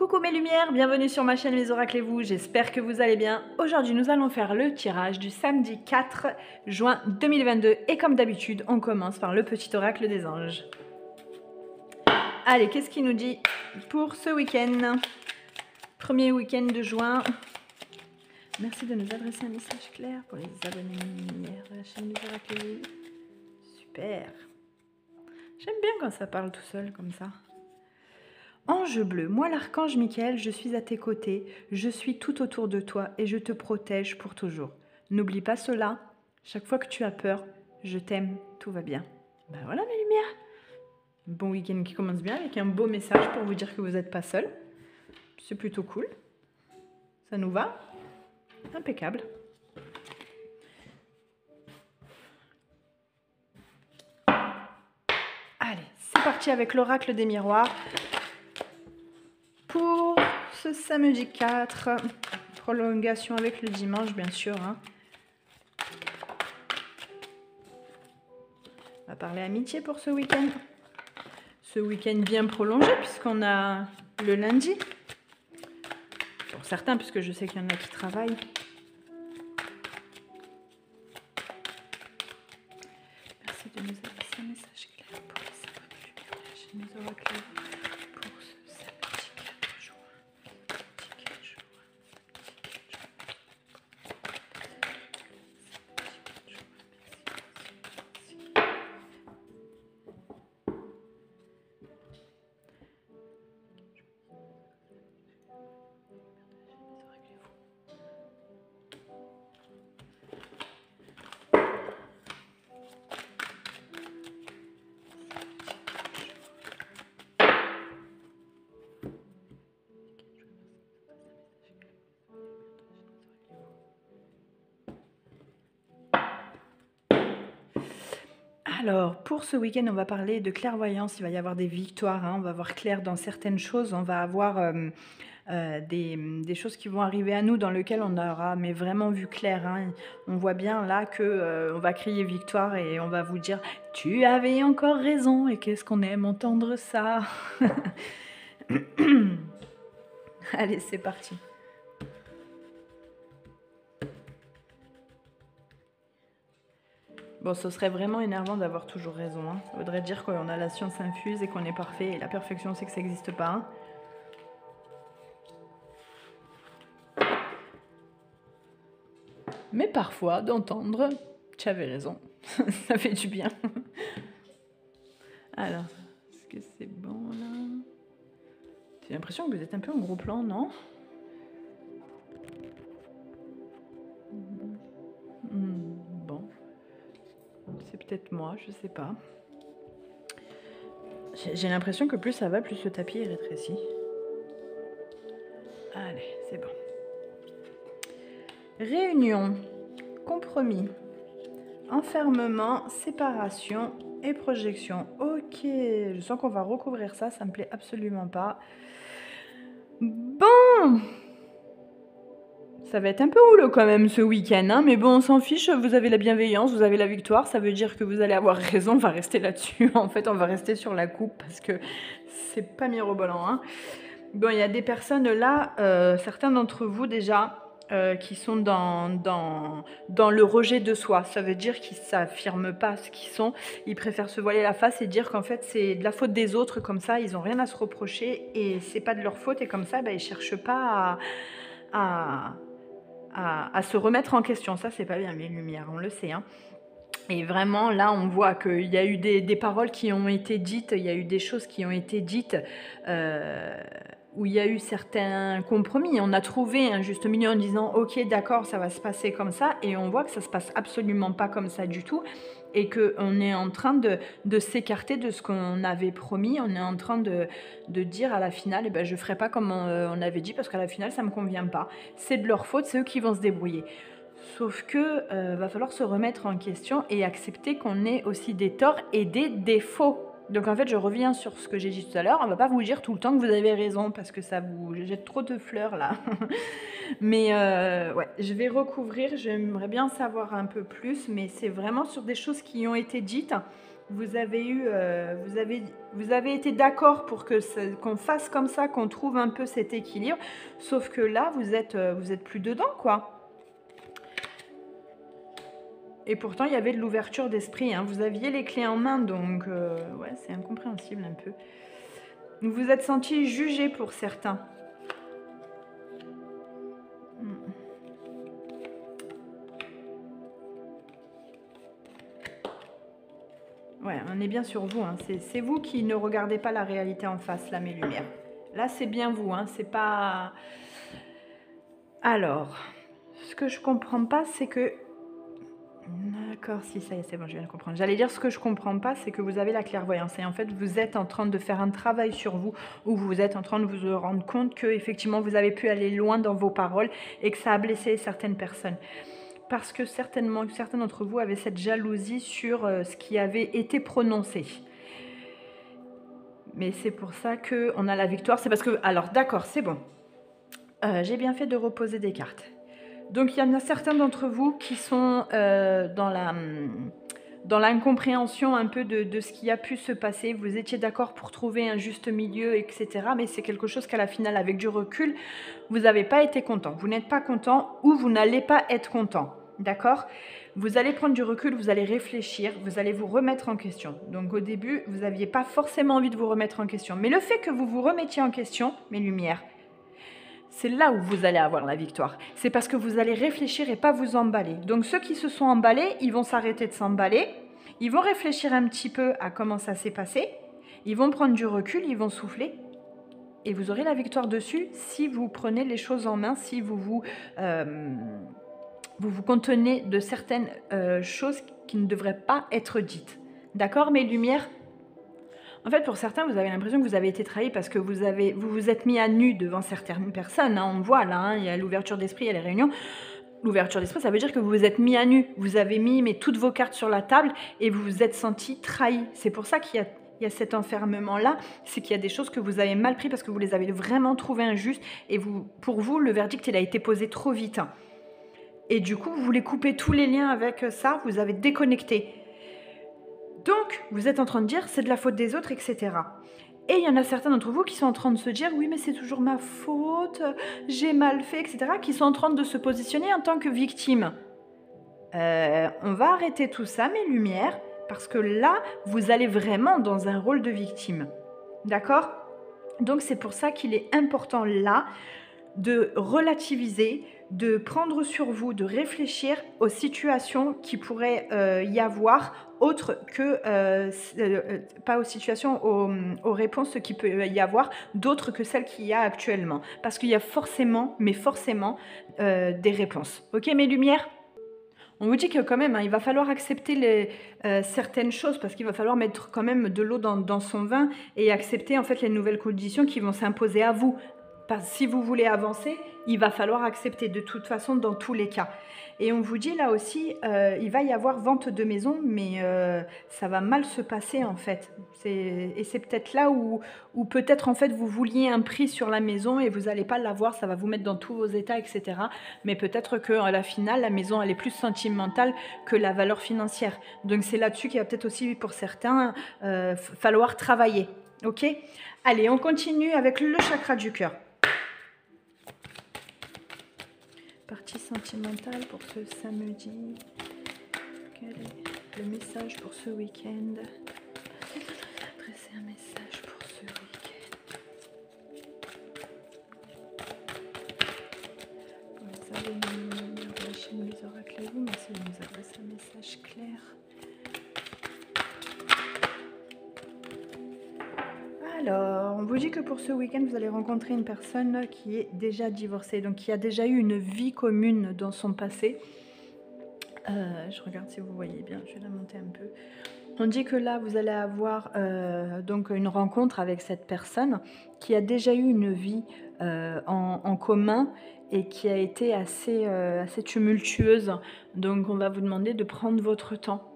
Coucou mes lumières, bienvenue sur ma chaîne Mes Oracles et vous, j'espère que vous allez bien. Aujourd'hui nous allons faire le tirage du samedi 4 juin 2022 et comme d'habitude on commence par le petit oracle des anges. Allez, qu'est-ce qu'il nous dit pour ce week-end? Premier week-end de juin. Merci de nous adresser un message clair pour les abonnés lumières de la chaîne Mes Oracles et vous. Super. J'aime bien quand ça parle tout seul comme ça. Ange bleu, moi l'archange Michael, je suis à tes côtés, je suis tout autour de toi et je te protège pour toujours. N'oublie pas cela, chaque fois que tu as peur, je t'aime, tout va bien. Ben voilà mes lumières. Bon week-end qui commence bien avec un beau message pour vous dire que vous n'êtes pas seul. C'est plutôt cool. Ça nous va? Impeccable. Allez, c'est parti avec l'oracle des miroirs. Pour ce samedi 4, prolongation avec le dimanche, bien sûr. Hein. On va parler amitié pour ce week-end. Ce week-end bien prolongé, puisqu'on a le lundi. Pour certains, puisque je sais qu'il y en a qui travaillent. Merci de nous adresser un message clair pour les abonnés de la chaîne Mes Oracles. Pour ce samedi 4 juin. Alors, pour ce week-end, on va parler de clairvoyance. Il va y avoir des victoires. Hein. On va voir clair dans certaines choses. On va avoir des choses qui vont arriver à nous dans lesquelles on aura mais vraiment vu clair. Hein. On voit bien là que on va crier victoire et on va vous dire « Tu avais encore raison » et qu'est-ce qu'on aime entendre ça. Allez, c'est parti. Bon, ce serait vraiment énervant d'avoir toujours raison. Hein. Ça voudrait dire qu'on a la science infuse et qu'on est parfait. Et la perfection, c'est que ça n'existe pas. Hein. Mais parfois, d'entendre « Tu avais raison », ça fait du bien. Alors, est-ce que c'est bon, là? J'ai l'impression que vous êtes un peu en gros plan, non? Bon. C'est peut-être moi, je sais pas. J'ai l'impression que plus ça va, plus le tapis est rétréci. Allez, c'est bon. Réunion, compromis, enfermement, séparation et projection. Ok, je sens qu'on va recouvrir ça, ça me plaît absolument pas. Bon, ça va être un peu houleux quand même ce week-end, hein, mais bon, on s'en fiche, vous avez la bienveillance, vous avez la victoire, ça veut dire que vous allez avoir raison, on va rester là-dessus. En fait, on va rester sur la coupe parce que c'est pas mirobolant. Hein. Bon, il y a des personnes là, certains d'entre vous déjà, qui sont dans le rejet de soi. Ça veut dire qu'ils ne s'affirment pas ce qu'ils sont. Ils préfèrent se voiler la face et dire qu'en fait, c'est de la faute des autres. Comme ça, ils n'ont rien à se reprocher et c'est pas de leur faute. Et comme ça, ben, ils ne cherchent pas à se remettre en question. Ça, c'est pas bien, mes lumières, on le sait. Hein. Et vraiment, là, on voit qu'il y a eu des paroles qui ont été dites, il y a eu des choses qui ont été dites où il y a eu certains compromis. On a trouvé un juste milieu en disant « Ok, d'accord, ça va se passer comme ça » et on voit que ça ne se passe absolument pas comme ça du tout et qu'on est en train de s'écarter de ce qu'on avait promis. On est en train de dire à la finale, eh ben, je ne ferai pas comme on avait dit parce qu'à la finale, ça ne me convient pas. C'est de leur faute, c'est eux qui vont se débrouiller. Sauf que va falloir se remettre en question et accepter qu'on ait aussi des torts et des défauts. Donc en fait, je reviens sur ce que j'ai dit tout à l'heure. On ne va pas vous dire tout le temps que vous avez raison parce que ça vous jette trop de fleurs là. Mais ouais, je vais recouvrir. J'aimerais bien savoir un peu plus, mais c'est vraiment sur des choses qui ont été dites. vous avez eu, vous avez été d'accord pour que qu'on fasse comme ça, qu'on trouve un peu cet équilibre. Sauf que là, vous êtes plus dedans, quoi. Et pourtant, il y avait de l'ouverture d'esprit, hein. Vous aviez les clés en main, donc ouais, c'est incompréhensible un peu. Vous vous êtes senti jugé pour certains. Ouais, on est bien sur vous, hein. C'est vous qui ne regardez pas la réalité en face, là, mes lumières. Là, c'est bien vous, hein. C'est pas... Alors, ce que je comprends pas, c'est que... D'accord, si, ça y est, c'est bon, je viens de comprendre. J'allais dire, ce que je comprends pas, c'est que vous avez la clairvoyance. Et en fait, vous êtes en train de faire un travail sur vous, où vous êtes en train de vous rendre compte que, effectivement, vous avez pu aller loin dans vos paroles et que ça a blessé certaines personnes. Parce que certainement, certains d'entre vous avaient cette jalousie sur ce qui avait été prononcé. Mais c'est pour ça qu'on a la victoire. C'est parce que... Alors, d'accord, c'est bon. J'ai bien fait de reposer des cartes. Donc, il y en a certains d'entre vous qui sont dans l'incompréhension un peu de ce qui a pu se passer. Vous étiez d'accord pour trouver un juste milieu, etc. Mais c'est quelque chose qu'à la finale, avec du recul, vous n'avez pas été content. Vous n'êtes pas content ou vous n'allez pas être content. D'accord ? Vous allez prendre du recul, vous allez réfléchir, vous allez vous remettre en question. Donc au début, vous n'aviez pas forcément envie de vous remettre en question. Mais le fait que vous vous remettiez en question, mes lumières, c'est là où vous allez avoir la victoire. C'est parce que vous allez réfléchir et pas vous emballer. Donc ceux qui se sont emballés, ils vont s'arrêter de s'emballer. Ils vont réfléchir un petit peu à comment ça s'est passé. Ils vont prendre du recul, ils vont souffler. Et vous aurez la victoire dessus si vous prenez les choses en main, si vous vous contenez de certaines choses qui ne devraient pas être dites. D'accord, mes lumières ? En fait, pour certains, vous avez l'impression que vous avez été trahi parce que vous vous êtes mis à nu devant certaines personnes. Hein, on voit là, hein, il y a l'ouverture d'esprit, il y a les réunions. L'ouverture d'esprit, ça veut dire que vous vous êtes mis à nu. Vous avez mis toutes vos cartes sur la table et vous vous êtes senti trahi. C'est pour ça qu'il y a cet enfermement-là. C'est qu'il y a des choses que vous avez mal pris parce que vous les avez vraiment trouvées injustes. Et pour vous, le verdict, il a été posé trop vite. Et du coup, vous voulez couper tous les liens avec ça. Vous avez déconnecté. Donc, vous êtes en train de dire c'est de la faute des autres, etc. Et il y en a certains d'entre vous qui sont en train de se dire oui, mais c'est toujours ma faute, j'ai mal fait, etc. Qui sont en train de se positionner en tant que victime. On va arrêter tout ça, mes lumières, parce que là, vous allez vraiment dans un rôle de victime. D'accord ? Donc, c'est pour ça qu'il est important là de relativiser, de prendre sur vous, de réfléchir aux situations qui pourraient y avoir, autres que, pas aux situations, aux réponses qu'il peut y avoir, d'autres que celles qu'il y a actuellement. Parce qu'il y a forcément, mais forcément, des réponses. Ok, mes lumières ? On vous dit que quand même, hein, il va falloir accepter certaines choses parce qu'il va falloir mettre quand même de l'eau dans son vin et accepter en fait les nouvelles conditions qui vont s'imposer à vous. Si vous voulez avancer, il va falloir accepter de toute façon dans tous les cas. Et on vous dit là aussi, il va y avoir vente de maison, mais ça va mal se passer en fait. Et c'est peut-être là où peut-être en fait vous vouliez un prix sur la maison et vous n'allez pas l'avoir, ça va vous mettre dans tous vos états, etc. Mais peut-être qu'à la finale, la maison elle est plus sentimentale que la valeur financière. Donc c'est là-dessus qu'il va peut-être aussi pour certains falloir travailler. Ok ? Allez, on continue avec le chakra du cœur. Partie sentimentale pour ce samedi. Quel est le message pour ce week-end? Adresser un message pour ce week-end. Vous savez, de la chaîne Les Oracles, vous, mais si vous nous adressez un message clair. Alors, on vous dit que pour ce week-end, vous allez rencontrer une personne qui est déjà divorcée, donc qui a déjà eu une vie commune dans son passé. Je regarde si vous voyez bien, je vais la monter un peu. On dit que là, vous allez avoir donc une rencontre avec cette personne qui a déjà eu une vie en commun et qui a été assez tumultueuse. Donc, on va vous demander de prendre votre temps.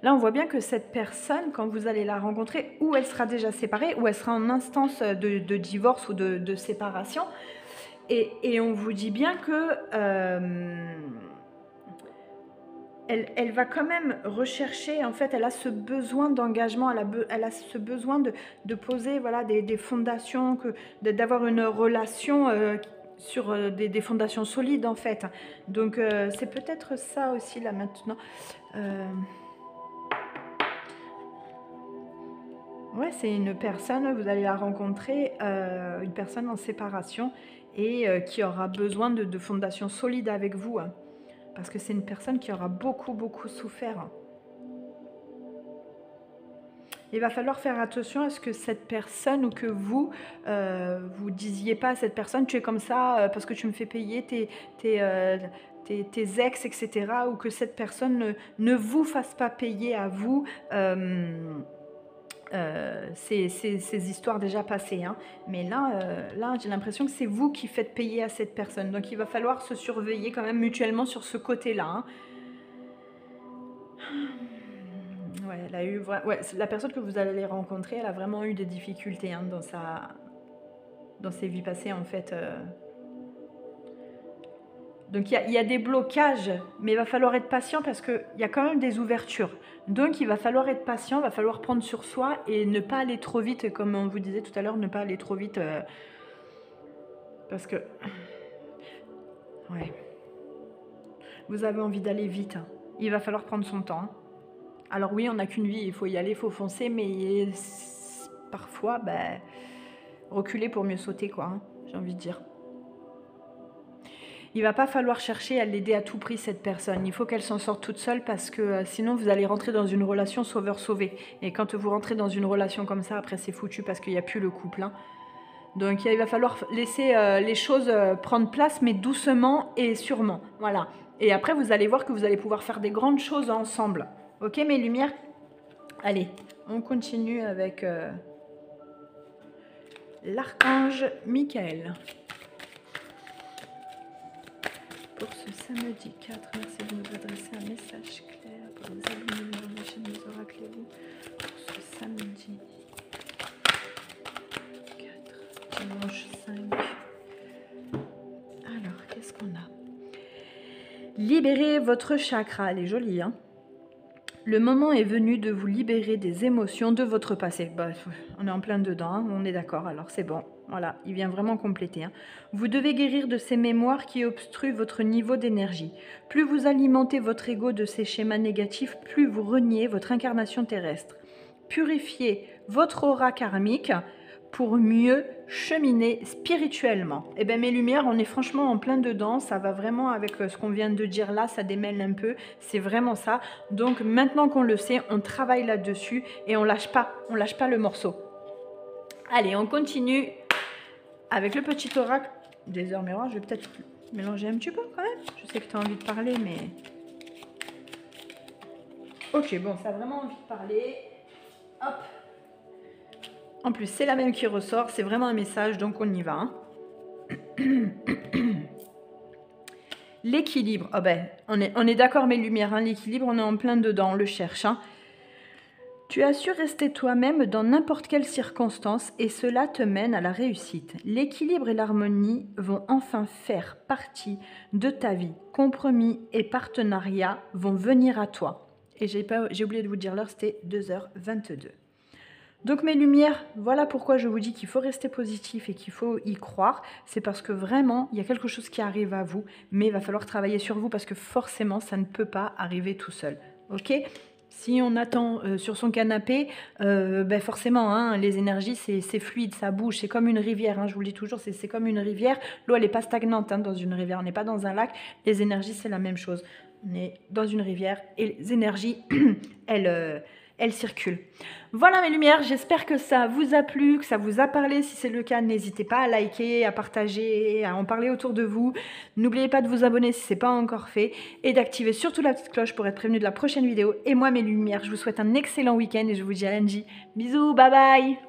Là, on voit bien que cette personne, quand vous allez la rencontrer, ou elle sera déjà séparée, ou elle sera en instance de divorce ou de séparation. Et on vous dit bien que elle va quand même rechercher, en fait, elle a ce besoin d'engagement, elle a ce besoin de poser voilà, des fondations, d'avoir une relation sur des fondations solides, en fait. Donc, c'est peut-être ça aussi, là, maintenant. Ouais, c'est une personne, vous allez la rencontrer, une personne en séparation et qui aura besoin de fondations solides avec vous. Hein, parce que c'est une personne qui aura beaucoup, beaucoup souffert. Il va falloir faire attention à ce que cette personne ou que vous, vous disiez pas à cette personne, tu es comme ça parce que tu me fais payer tes ex, etc. Ou que cette personne ne vous fasse pas payer à vous. Ces histoires déjà passées. Hein. Mais là j'ai l'impression que c'est vous qui faites payer à cette personne. Donc il va falloir se surveiller quand même mutuellement sur ce côté-là. Hein. Ouais, elle a eu, ouais, la personne que vous allez rencontrer, elle a vraiment eu des difficultés hein, dans ses vies passées en fait. Donc il y a des blocages, mais il va falloir être patient parce qu'il y a quand même des ouvertures. Donc il va falloir être patient, il va falloir prendre sur soi et ne pas aller trop vite, comme on vous disait tout à l'heure, ne pas aller trop vite. Parce que... Ouais. Vous avez envie d'aller vite. Hein. Il va falloir prendre son temps. Hein. Alors oui, on n'a qu'une vie, il faut y aller, il faut foncer, mais parfois, ben, reculer pour mieux sauter, quoi, hein, j'ai envie de dire. Il va pas falloir chercher à l'aider à tout prix, cette personne. Il faut qu'elle s'en sorte toute seule parce que sinon, vous allez rentrer dans une relation sauveur-sauvé. Et quand vous rentrez dans une relation comme ça, après, c'est foutu parce qu'il n'y a plus le couple. Hein. Donc, il va falloir laisser les choses prendre place, mais doucement et sûrement. Voilà. Et après, vous allez voir que vous allez pouvoir faire des grandes choses ensemble. Ok, mes lumières? Allez, on continue avec l'archange Michael. Pour ce samedi 4, merci de nous adresser un message clair pour les abonnés de la chaîne des oracles et vous. Pour ce samedi 4, dimanche 5. Alors, qu'est-ce qu'on a? Libérez votre chakra, elle est jolie, hein? Le moment est venu de vous libérer des émotions de votre passé. Bah, on est en plein dedans, hein, on est d'accord, alors c'est bon. Voilà, il vient vraiment compléter. Hein. Vous devez guérir de ces mémoires qui obstruent votre niveau d'énergie. Plus vous alimentez votre ego de ces schémas négatifs, plus vous reniez votre incarnation terrestre. Purifiez votre aura karmique pour mieux cheminer spirituellement. Eh bien mes lumières, on est franchement en plein dedans, ça va vraiment avec ce qu'on vient de dire là, ça démêle un peu, c'est vraiment ça. Donc maintenant qu'on le sait, on travaille là-dessus et on lâche pas le morceau. Allez, on continue avec le petit oracle des heures miroirs. Je vais peut-être mélanger un petit peu quand même, je sais que tu as envie de parler, mais... Ok, bon, ça a vraiment envie de parler. Hop. En plus, c'est la même qui ressort, c'est vraiment un message, donc on y va. Hein. L'équilibre, oh ben, on est d'accord mes lumières, hein, l'équilibre, on est en plein dedans, on le cherche. Hein. Tu as su rester toi-même dans n'importe quelle circonstance et cela te mène à la réussite. L'équilibre et l'harmonie vont enfin faire partie de ta vie. Compromis et partenariat vont venir à toi. Et j'ai oublié de vous dire l'heure, c'était 2h22. Donc mes lumières, voilà pourquoi je vous dis qu'il faut rester positif et qu'il faut y croire. C'est parce que vraiment, il y a quelque chose qui arrive à vous, mais il va falloir travailler sur vous parce que forcément, ça ne peut pas arriver tout seul. Ok ? Si on attend sur son canapé, ben forcément, hein, les énergies, c'est fluide, ça bouge, c'est comme une rivière. Hein, je vous le dis toujours, c'est comme une rivière. L'eau, elle n'est pas stagnante hein, dans une rivière, on n'est pas dans un lac. Les énergies, c'est la même chose. On est dans une rivière et les énergies, elles circulent. Voilà mes lumières, j'espère que ça vous a plu, que ça vous a parlé. Si c'est le cas, n'hésitez pas à liker, à partager, à en parler autour de vous. N'oubliez pas de vous abonner si ce n'est pas encore fait et d'activer surtout la petite cloche pour être prévenu de la prochaine vidéo. Et moi mes lumières, je vous souhaite un excellent week-end et je vous dis à lundi. Bisous, bye bye.